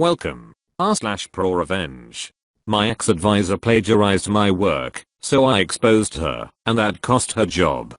Welcome. r/Prorevenge. My ex-advisor plagiarized my work, so I exposed her, and that cost her job.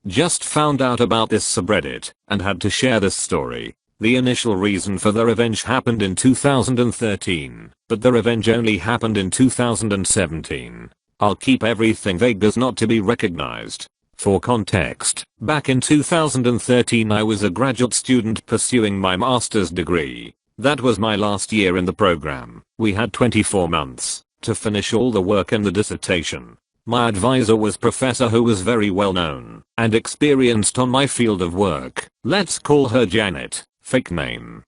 Just found out about this subreddit, and had to share this story. The initial reason for the revenge happened in 2013, but the revenge only happened in 2017. I'll keep everything vague as not to be recognized. For context, back in 2013 I was a graduate student pursuing my master's degree. That was my last year in the program. We had 24 months to finish all the work in the dissertation. My advisor was a professor who was very well known and experienced on my field of work. Let's call her Janet, fake name.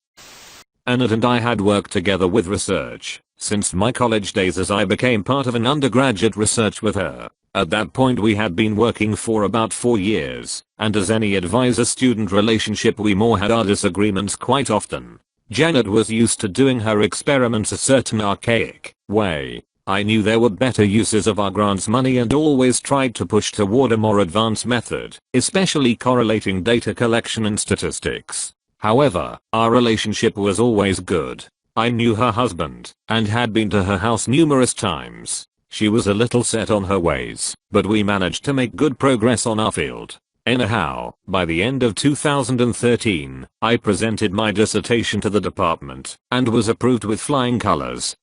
Annette and I had worked together with research since my college days as I became part of an undergraduate research with her. At that point we had been working for about 4 years, and as any advisor-student relationship we more had our disagreements quite often. Janet was used to doing her experiments a certain archaic way. I knew there were better uses of our grants money and always tried to push toward a more advanced method, especially correlating data collection and statistics. However, our relationship was always good. I knew her husband and had been to her house numerous times. She was a little set on her ways, but we managed to make good progress on our field. Anyhow, by the end of 2013, I presented my dissertation to the department and was approved with flying colors.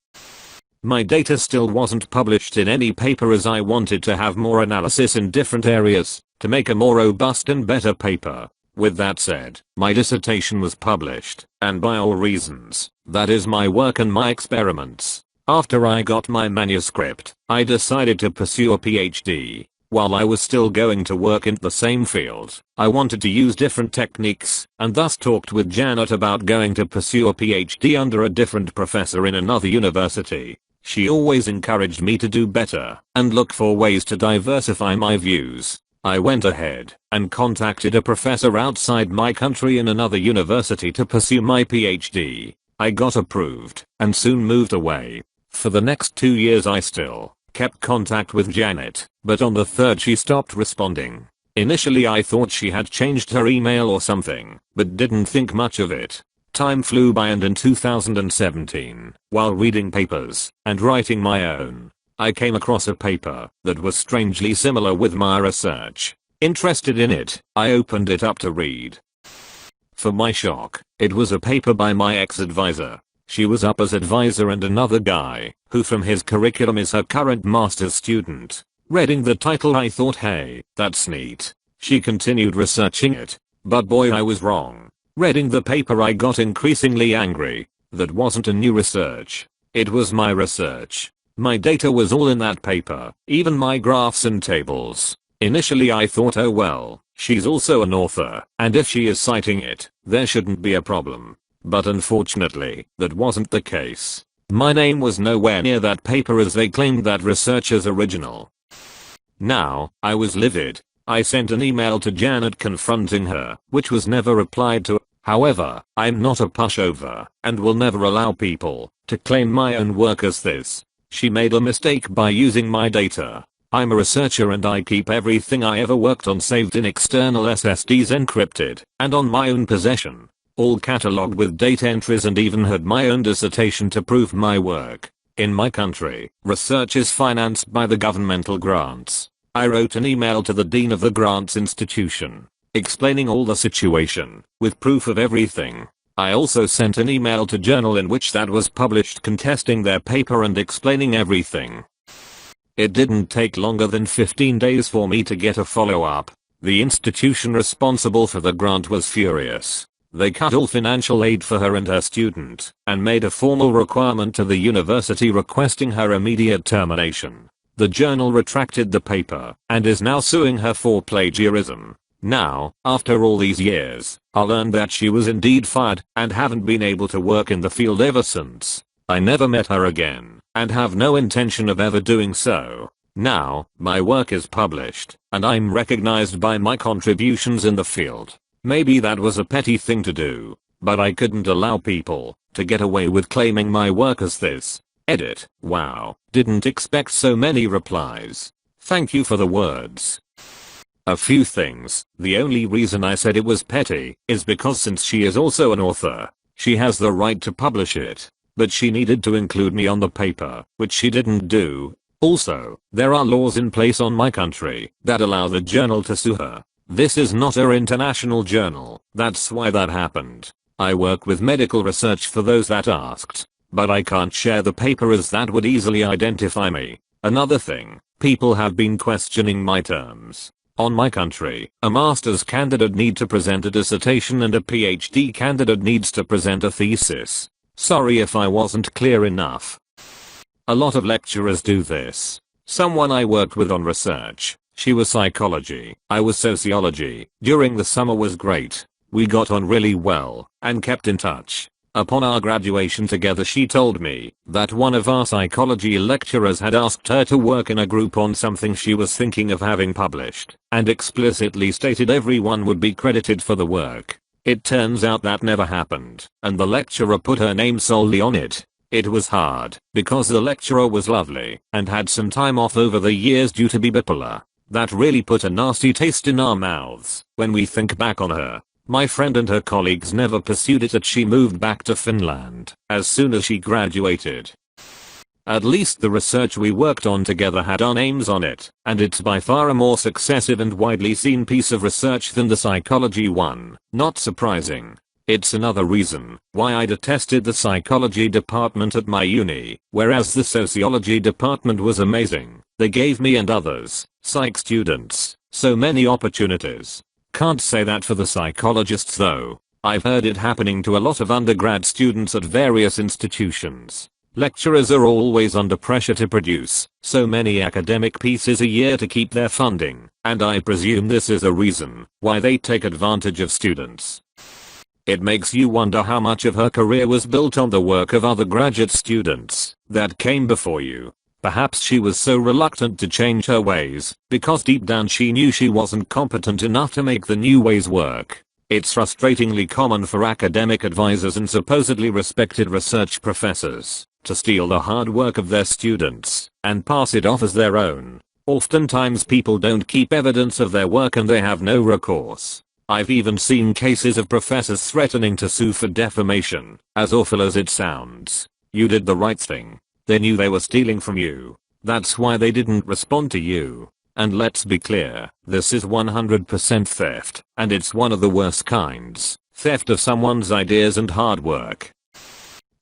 My data still wasn't published in any paper as I wanted to have more analysis in different areas to make a more robust and better paper. With that said, my dissertation was published, and by all reasons, that is my work and my experiments. After I got my manuscript, I decided to pursue a PhD. While I was still going to work in the same field, I wanted to use different techniques, and thus talked with Janet about going to pursue a PhD under a different professor in another university. She always encouraged me to do better and look for ways to diversify my views. I went ahead and contacted a professor outside my country in another university to pursue my PhD. I got approved and soon moved away. For the next 2 years I still kept contact with Janet, but on the third she stopped responding. Initially I thought she had changed her email or something, but didn't think much of it. Time flew by and in 2017, while reading papers and writing my own, I came across a paper that was strangely similar with my research. Interested in it, I opened it up to read. For my shock, it was a paper by my ex-advisor. She was up as advisor and another guy, who from his curriculum is her current master's student. Reading the title I thought, hey, that's neat. She continued researching it, but boy I was wrong. Reading the paper I got increasingly angry. That wasn't a new research. It was my research. My data was all in that paper, even my graphs and tables. Initially I thought, oh well, she's also an author, and if she is citing it, there shouldn't be a problem. But unfortunately, that wasn't the case. My name was nowhere near that paper as they claimed that researcher's original. Now, I was livid. I sent an email to Janet confronting her, which was never replied to. However, I'm not a pushover, and will never allow people to claim my own work as this. She made a mistake by using my data. I'm a researcher and I keep everything I ever worked on saved in external SSDs encrypted, and on my own possession. All catalogued with date entries and even had my own dissertation to prove my work. In my country, research is financed by the governmental grants. I wrote an email to the dean of the grants institution, explaining all the situation, with proof of everything. I also sent an email to journal in which that was published contesting their paper and explaining everything. It didn't take longer than 15 days for me to get a follow-up. The institution responsible for the grant was furious. They cut all financial aid for her and her student, and made a formal requirement to the university requesting her immediate termination. The journal retracted the paper, and is now suing her for plagiarism. Now, after all these years, I learned that she was indeed fired, and haven't been able to work in the field ever since. I never met her again, and have no intention of ever doing so. Now, my work is published, and I'm recognized by my contributions in the field. Maybe that was a petty thing to do, but I couldn't allow people to get away with claiming my work as this. Edit. Wow, didn't expect so many replies. Thank you for the words. A few things. The only reason I said it was petty is because since she is also an author, She has the right to publish it. But she needed to include me on the paper, which she didn't do. Also, there are laws in place on my country that allow the journal to sue her. This is not her international journal, that's why that happened. I work with medical research for those that asked. But I can't share the paper as that would easily identify me. Another thing, people have been questioning my terms. On my country, a master's candidate needs to present a dissertation and a PhD candidate needs to present a thesis. Sorry if I wasn't clear enough. A lot of lecturers do this. Someone I worked with on research, she was psychology, I was sociology, during the summer was great. We got on really well, and kept in touch. Upon our graduation together she told me that one of our psychology lecturers had asked her to work in a group on something she was thinking of having published, and explicitly stated everyone would be credited for the work. It turns out that never happened, and the lecturer put her name solely on it. It was hard, because the lecturer was lovely, and had some time off over the years due to be bipolar. That really put a nasty taste in our mouths, when we think back on her. My friend and her colleagues never pursued it, and she moved back to Finland as soon as she graduated. At least the research we worked on together had our names on it, and it's by far a more successive and widely seen piece of research than the psychology one. Not surprising. It's another reason why I detested the psychology department at my uni, whereas the sociology department was amazing. They gave me and others, psych students, so many opportunities. Can't say that for the psychologists though. I've heard it happening to a lot of undergrad students at various institutions. Lecturers are always under pressure to produce so many academic pieces a year to keep their funding, and I presume this is a reason why they take advantage of students. It makes you wonder how much of her career was built on the work of other graduate students that came before you. Perhaps she was so reluctant to change her ways because deep down she knew she wasn't competent enough to make the new ways work. It's frustratingly common for academic advisors and supposedly respected research professors to steal the hard work of their students and pass it off as their own. Oftentimes people don't keep evidence of their work and they have no recourse. I've even seen cases of professors threatening to sue for defamation. As awful as it sounds, you did the right thing. They knew they were stealing from you. That's why they didn't respond to you. And let's be clear, this is 100% theft, and it's one of the worst kinds. Theft of someone's ideas and hard work.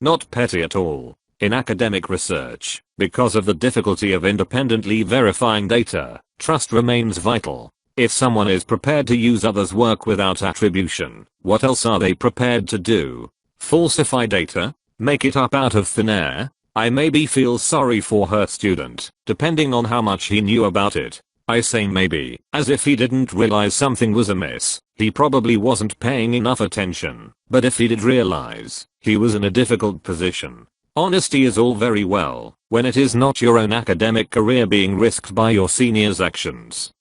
Not petty at all. In academic research, because of the difficulty of independently verifying data, trust remains vital. If someone is prepared to use others' work without attribution, what else are they prepared to do? Falsify data? Make it up out of thin air? I maybe feel sorry for her student, depending on how much he knew about it. I say maybe, as if he didn't realize something was amiss. He probably wasn't paying enough attention, but if he did realize, he was in a difficult position. Honesty is all very well, when it is not your own academic career being risked by your seniors' actions.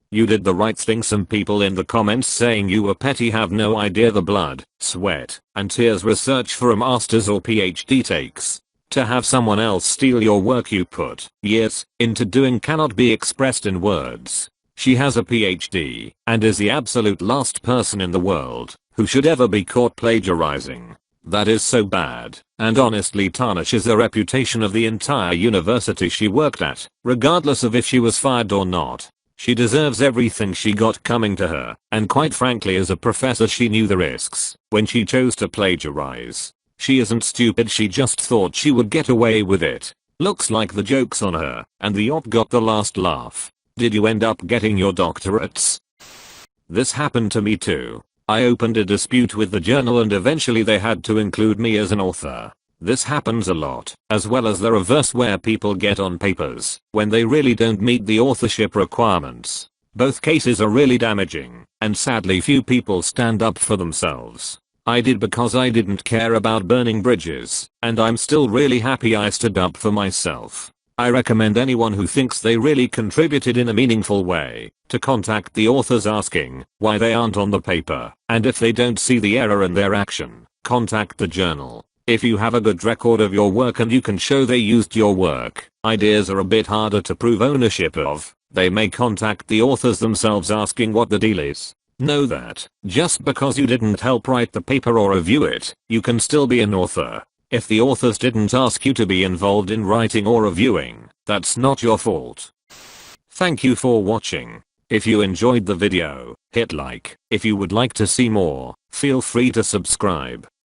You did the right thing. Some people in the comments saying you were petty have no idea the blood, sweat, and tears research for a master's or PhD takes. To have someone else steal your work you put years into doing cannot be expressed in words. She has a PhD and is the absolute last person in the world who should ever be caught plagiarizing. That is so bad, and honestly tarnishes the reputation of the entire university she worked at, regardless of if she was fired or not. She deserves everything she got coming to her, and quite frankly as a professor she knew the risks when she chose to plagiarize. She isn't stupid, she just thought she would get away with it. Looks like the joke's on her, and the op got the last laugh. Did you end up getting your doctorates? This happened to me too. I opened a dispute with the journal and eventually they had to include me as an author. This happens a lot, as well as the reverse where people get on papers when they really don't meet the authorship requirements. Both cases are really damaging, and sadly few people stand up for themselves. I did because I didn't care about burning bridges, and I'm still really happy I stood up for myself. I recommend anyone who thinks they really contributed in a meaningful way to contact the authors asking why they aren't on the paper, and if they don't see the error in their action, contact the journal. If you have a good record of your work and you can show they used your work, ideas are a bit harder to prove ownership of. They may contact the authors themselves asking what the deal is. Know that, just because you didn't help write the paper or review it, you can still be an author. If the authors didn't ask you to be involved in writing or reviewing, that's not your fault. Thank you for watching. If you enjoyed the video, hit like. If you would like to see more, feel free to subscribe.